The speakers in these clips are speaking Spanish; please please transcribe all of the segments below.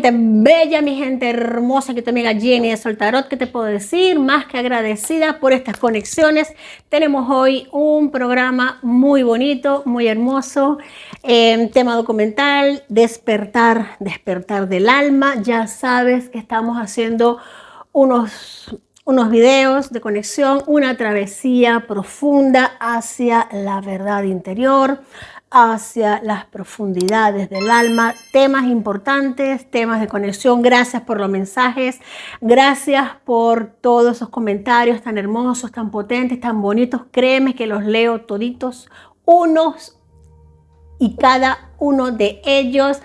gente bella, mi gente hermosa, que tu amiga Jenny de Soltarot, ¿qué te puedo decir? Más que agradecida por estas conexiones. Tenemos hoy un programa muy bonito, muy hermoso, tema documental, despertar del alma. Ya sabes que estamos haciendo unos videos de conexión, una travesía profunda hacia la verdad interior, hacia las profundidades del alma, temas importantes, temas de conexión. Gracias por los mensajes, gracias por todos esos comentarios tan hermosos, tan potentes, tan bonitos. Créeme que los leo toditos, unos y cada uno de ellos.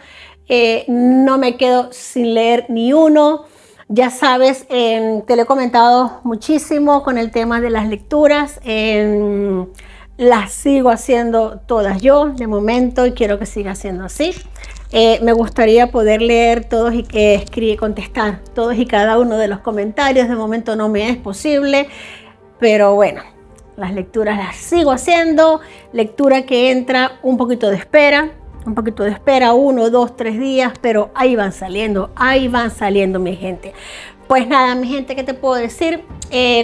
No me quedo sin leer ni uno. Ya sabes, te lo he comentado muchísimo con el tema de las lecturas. Las sigo haciendo todas yo de momento y quiero que siga siendo así. Me gustaría poder leer todos y contestar todos y cada uno de los comentarios. De momento no me es posible, pero bueno, las lecturas las sigo haciendo. Lectura que entra un poquito de espera, 1, 2, 3 días, pero ahí van saliendo mi gente. Pues nada, mi gente, ¿qué te puedo decir?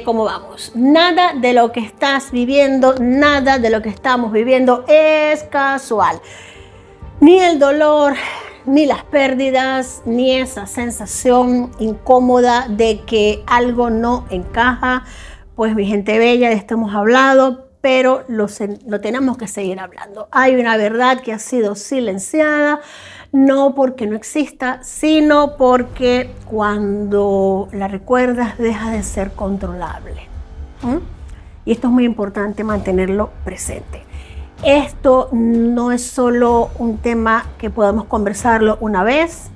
¿Cómo vamos? Nada de lo que estás viviendo, nada de lo que estamos viviendo es casual. Ni el dolor, ni las pérdidas, ni esa sensación incómoda de que algo no encaja. Pues mi gente bella, de esto hemos hablado, pero lo tenemos que seguir hablando. Hay una verdad que ha sido silenciada, no porque no exista, sino porque cuando la recuerdas deja de ser controlable. Y esto es muy importante mantenerlo presente. Esto no es solo un tema que podemos conversarlo una vez.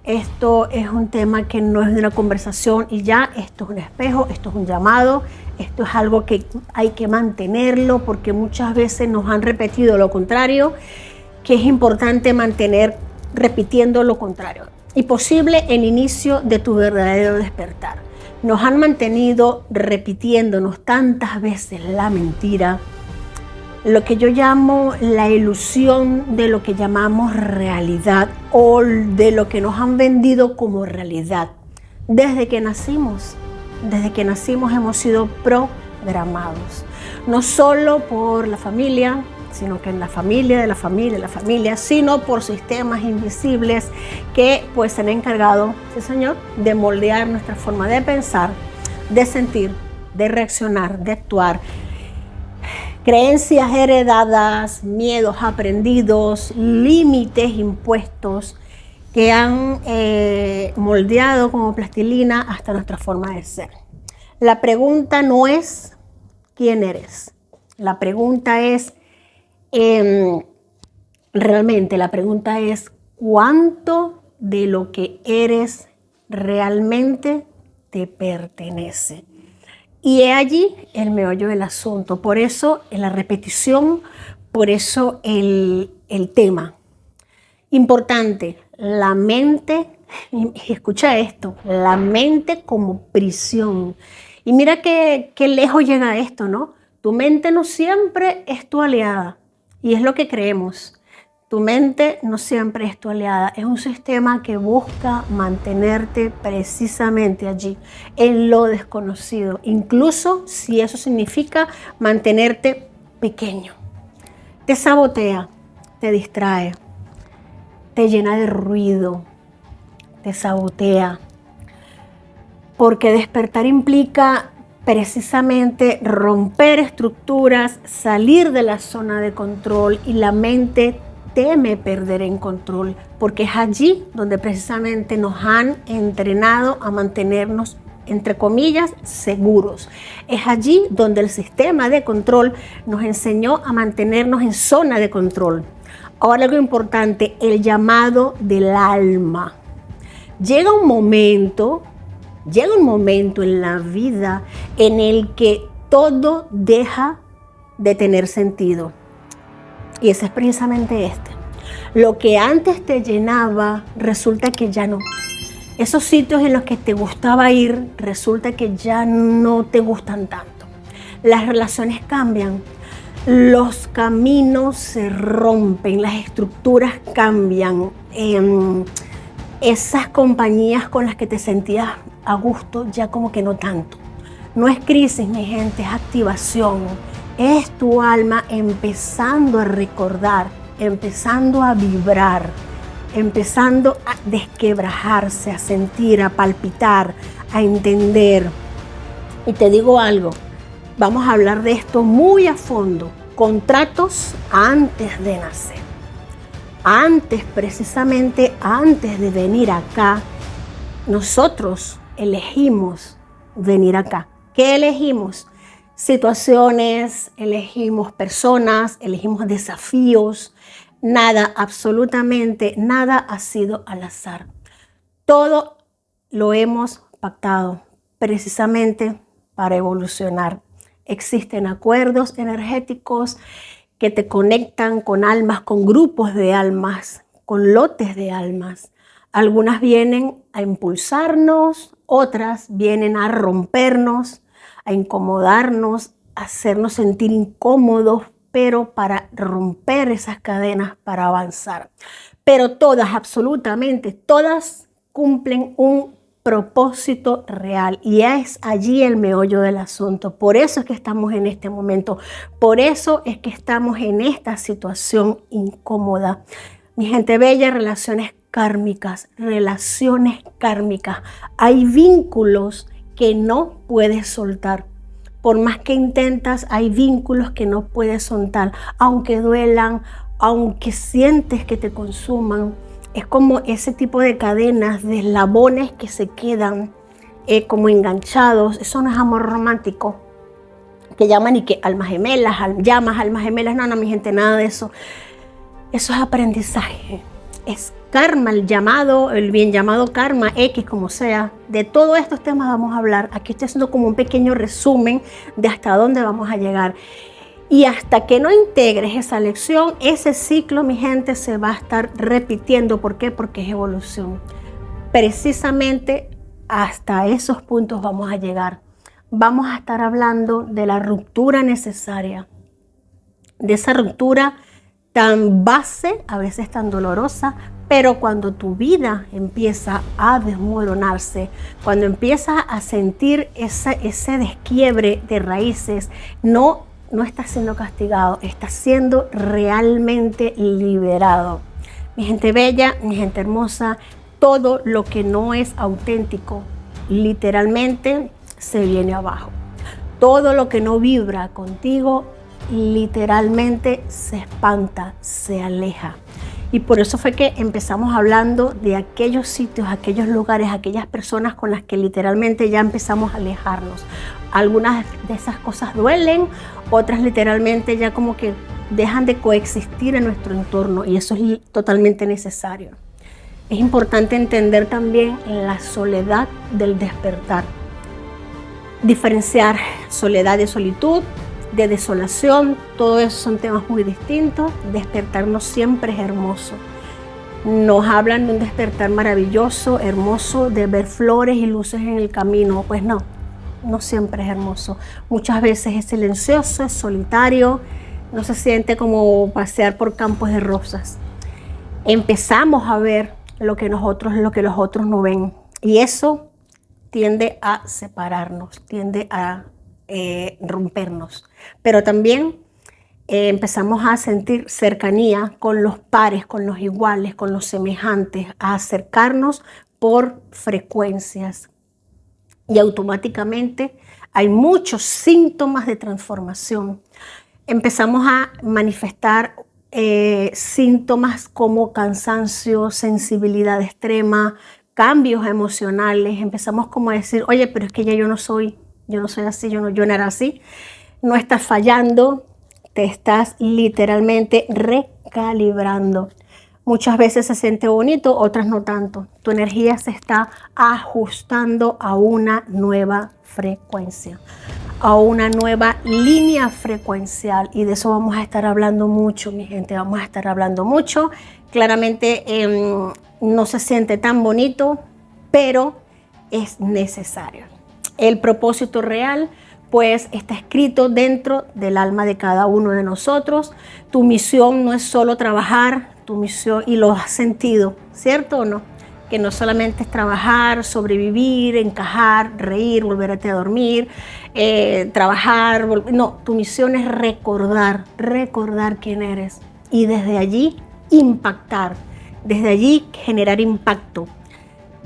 Esto es un tema que no es de una conversación y ya. Esto es un espejo, esto es un llamado. Esto es algo que hay que mantenerlo porque muchas veces nos han repetido lo contrario, que es importante mantener repitiendo lo contrario. Y posible el inicio de tu verdadero despertar. Nos han mantenido repitiéndonos tantas veces la mentira, lo que yo llamo la ilusión de lo que llamamos realidad o de lo que nos han vendido como realidad. Desde que nacimos hemos sido programados, no solo por la familia, sino que en la familia de la familia, sino por sistemas invisibles que pues se han encargado, sí señor, de moldear nuestra forma de pensar, de sentir, de reaccionar, de actuar. Creencias heredadas, miedos aprendidos, límites impuestos que han moldeado como plastilina hasta nuestra forma de ser. La pregunta no es quién eres. La pregunta es, realmente la pregunta es cuánto de lo que eres realmente te pertenece. Y es allí el meollo del asunto. Por eso en la repetición, por eso el tema. Importante, la mente, escucha esto, la mente como prisión. Y mira qué lejos llega esto, ¿no? Tu mente no siempre es tu aliada, y es lo que creemos. Tu mente no siempre es tu aliada, es un sistema que busca mantenerte precisamente allí, en lo desconocido, incluso si eso significa mantenerte pequeño. Te sabotea, te distrae, te llena de ruido, te sabotea, porque despertar implica precisamente romper estructuras, salir de la zona de control, y la mente teme perder el control, porque es allí donde precisamente nos han entrenado a mantenernos, entre comillas, seguros. Es allí donde el sistema de control nos enseñó a mantenernos en zona de control. Ahora algo importante, el llamado del alma. Llega un momento en la vida en el que todo deja de tener sentido. Y ese es precisamente este. Lo que antes te llenaba, resulta que ya no. Esos sitios en los que te gustaba ir, resulta que ya no te gustan tanto. Las relaciones cambian, los caminos se rompen, las estructuras cambian. esas compañías con las que te sentías a gusto, ya como que no tanto. No es crisis, mi gente, es activación. Es tu alma empezando a recordar, empezando a vibrar, empezando a desquebrajarse, a sentir, a palpitar, a entender. Y te digo algo, vamos a hablar de esto muy a fondo. Contratos antes de nacer. Antes, precisamente antes de venir acá, nosotros elegimos venir acá. ¿Qué elegimos? Situaciones, elegimos personas, elegimos desafíos. Nada, absolutamente nada ha sido al azar. Todo lo hemos pactado precisamente para evolucionar. Existen acuerdos energéticos que te conectan con almas, con grupos de almas, con lotes de almas. Algunas vienen a impulsarnos, otras vienen a rompernos, a incomodarnos, a hacernos sentir incómodos, pero para romper esas cadenas, para avanzar. Pero todas, absolutamente todas, cumplen un propósito real y es allí el meollo del asunto. Por eso es que estamos en este momento, por eso es que estamos en esta situación incómoda. Mi gente bella, relaciones kármicas, relaciones kármicas. Hay vínculos que no puedes soltar. Por más que intentas, hay vínculos que no puedes soltar, aunque duelan, aunque sientes que te consuman. Es como ese tipo de cadenas, de eslabones que se quedan como enganchados. Eso no es amor romántico, que llaman y que almas gemelas, llamas, almas gemelas. No, mi gente, nada de eso. Eso es aprendizaje. Es karma, el bien llamado karma, X, como sea. De todos estos temas vamos a hablar. Aquí estoy haciendo como un pequeño resumen de hasta dónde vamos a llegar. Y hasta que no integres esa lección, ese ciclo, mi gente, se va a estar repitiendo. ¿Por qué? Porque es evolución. Precisamente hasta esos puntos vamos a llegar. Vamos a estar hablando de la ruptura necesaria, de esa ruptura tan base, a veces tan dolorosa, pero cuando tu vida empieza a desmoronarse, cuando empiezas a sentir ese desquiebre de raíces, no estás siendo castigado, estás siendo realmente liberado. Mi gente bella, mi gente hermosa, todo lo que no es auténtico, literalmente se viene abajo. Todo lo que no vibra contigo, literalmente se espanta, se aleja. Y por eso fue que empezamos hablando de aquellos sitios, aquellos lugares, aquellas personas con las que literalmente ya empezamos a alejarnos. Algunas de esas cosas duelen, otras literalmente ya como que dejan de coexistir en nuestro entorno y eso es totalmente necesario. Es importante entender también la soledad del despertar. Diferenciar soledad de solitud, de desolación, todo eso son temas muy distintos. Despertarnos siempre es hermoso. Nos hablan de un despertar maravilloso, hermoso, de ver flores y luces en el camino. Pues no siempre es hermoso. Muchas veces es silencioso, es solitario, no se siente como pasear por campos de rosas. Empezamos a ver lo que los otros no ven y eso tiende a separarnos, tiende a rompernos, pero también empezamos a sentir cercanía con los pares, con los iguales, con los semejantes, a acercarnos por frecuencias y automáticamente hay muchos síntomas de transformación. Empezamos a manifestar síntomas como cansancio, sensibilidad extrema, cambios emocionales. Empezamos como a decir, oye, pero es que ya yo no soy así, yo no era así. No estás fallando, te estás literalmente recalibrando. Muchas veces se siente bonito, otras no tanto. Tu energía se está ajustando a una nueva frecuencia, a una nueva línea frecuencial y de eso vamos a estar hablando mucho, mi gente, vamos a estar hablando mucho. Claramente no se siente tan bonito, pero es necesario. El propósito real, pues, está escrito dentro del alma de cada uno de nosotros. Tu misión no es solo trabajar, tu misión, y lo has sentido, ¿cierto o no? que no solamente es trabajar, sobrevivir, encajar, reír, volverte a dormir, trabajar. No, tu misión es recordar quién eres y desde allí impactar, desde allí generar impacto.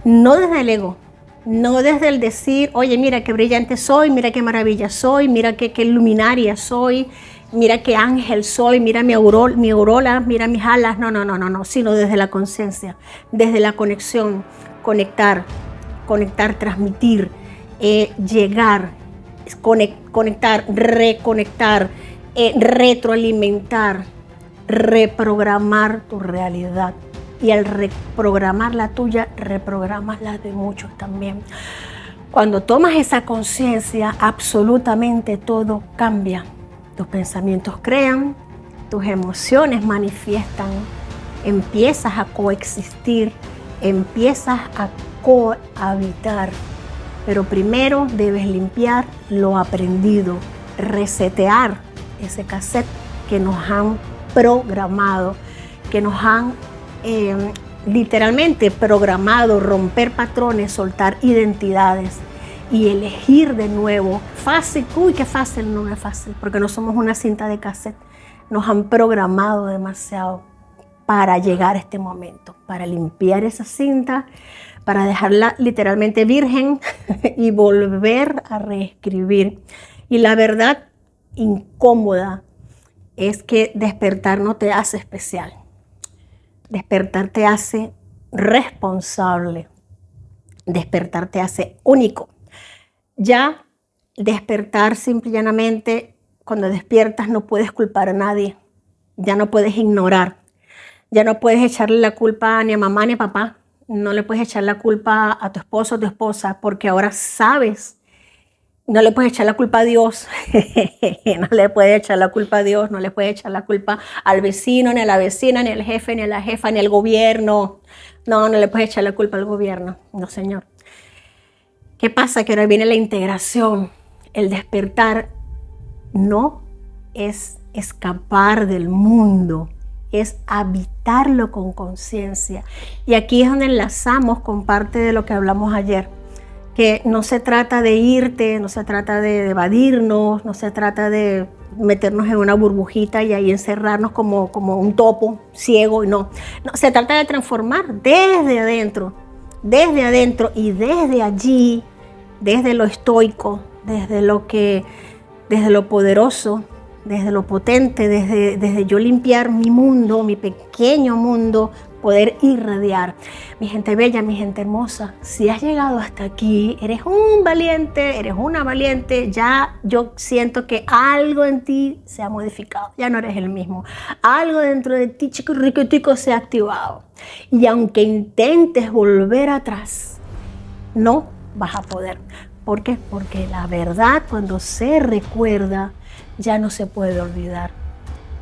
No desde el ego, no desde el decir, oye, mira qué brillante soy, mira qué maravilla soy, mira qué luminaria soy, mira qué ángel soy, mira mi aureola, mira mis alas. No, sino desde la conciencia, desde la conexión, conectar, transmitir, llegar, conectar, reconectar, retroalimentar, reprogramar tu realidad. Y al reprogramar la tuya, reprogramas la de muchos también. Cuando tomas esa conciencia, absolutamente todo cambia. Tus pensamientos crean, tus emociones manifiestan, empiezas a coexistir, empiezas a cohabitar. Pero primero debes limpiar lo aprendido, resetear ese cassette que nos han programado, que nos han literalmente programado, romper patrones, soltar identidades y elegir de nuevo. Fácil, uy, qué fácil, no es fácil, porque no somos una cinta de cassette. Nos han programado demasiado para llegar a este momento, para limpiar esa cinta, para dejarla literalmente virgen y volver a reescribir. Y la verdad incómoda es que despertar no te hace especial. Despertar te hace responsable. Despertar te hace único. Ya despertar simple y llanamente, cuando despiertas no puedes culpar a nadie. Ya no puedes ignorar. Ya no puedes echarle la culpa ni a mamá ni a papá. No le puedes echar la culpa a tu esposo o tu esposa, porque ahora sabes. No le puedes echar la culpa a Dios, no le puedes echar la culpa a Dios, no le puedes echar la culpa al vecino, ni a la vecina, ni al jefe, ni a la jefa, ni al gobierno. No le puedes echar la culpa al gobierno, no señor. ¿Qué pasa? Que ahora viene la integración. El despertar no es escapar del mundo, es habitarlo con conciencia. Y aquí es donde enlazamos con parte de lo que hablamos ayer. Que no se trata de irte, no se trata de evadirnos, no se trata de meternos en una burbujita y ahí encerrarnos como un topo ciego. No, se trata de transformar desde adentro y desde allí, desde lo estoico, desde lo poderoso, desde lo potente, desde yo limpiar mi mundo, mi pequeño mundo, poder irradiar. Mi gente bella, mi gente hermosa, si has llegado hasta aquí, eres un valiente, eres una valiente, ya yo siento que algo en ti se ha modificado, ya no eres el mismo. Algo dentro de ti, chico riquitico, se ha activado. Y aunque intentes volver atrás, no vas a poder. ¿Por qué? Porque la verdad, cuando se recuerda, ya no se puede olvidar.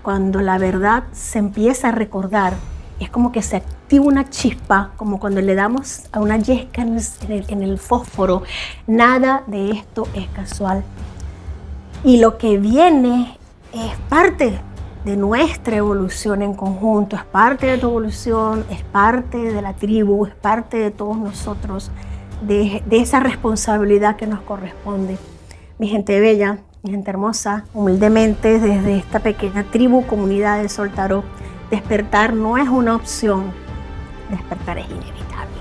Cuando la verdad se empieza a recordar, es como que se activa una chispa, como cuando le damos a una yesca en el fósforo. Nada de esto es casual. Y lo que viene es parte de nuestra evolución en conjunto, es parte de tu evolución, es parte de la tribu, es parte de todos nosotros, de esa responsabilidad que nos corresponde. Mi gente bella, mi gente hermosa, humildemente desde esta pequeña tribu, comunidad de Sol Tarot, despertar no es una opción, despertar es inevitable.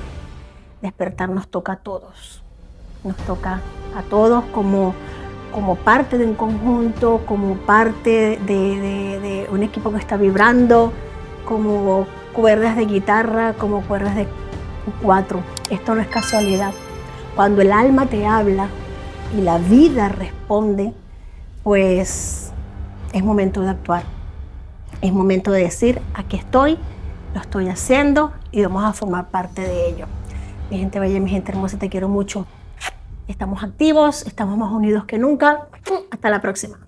Despertar nos toca a todos, nos toca a todos como parte de un conjunto, como parte de un equipo que está vibrando, como cuerdas de guitarra, como cuerdas de cuatro. Esto no es casualidad. Cuando el alma te habla y la vida responde, pues es momento de actuar. Es momento de decir, aquí estoy, lo estoy haciendo y vamos a formar parte de ello. Mi gente bella, mi gente hermosa, te quiero mucho. Estamos activos, estamos más unidos que nunca. Hasta la próxima.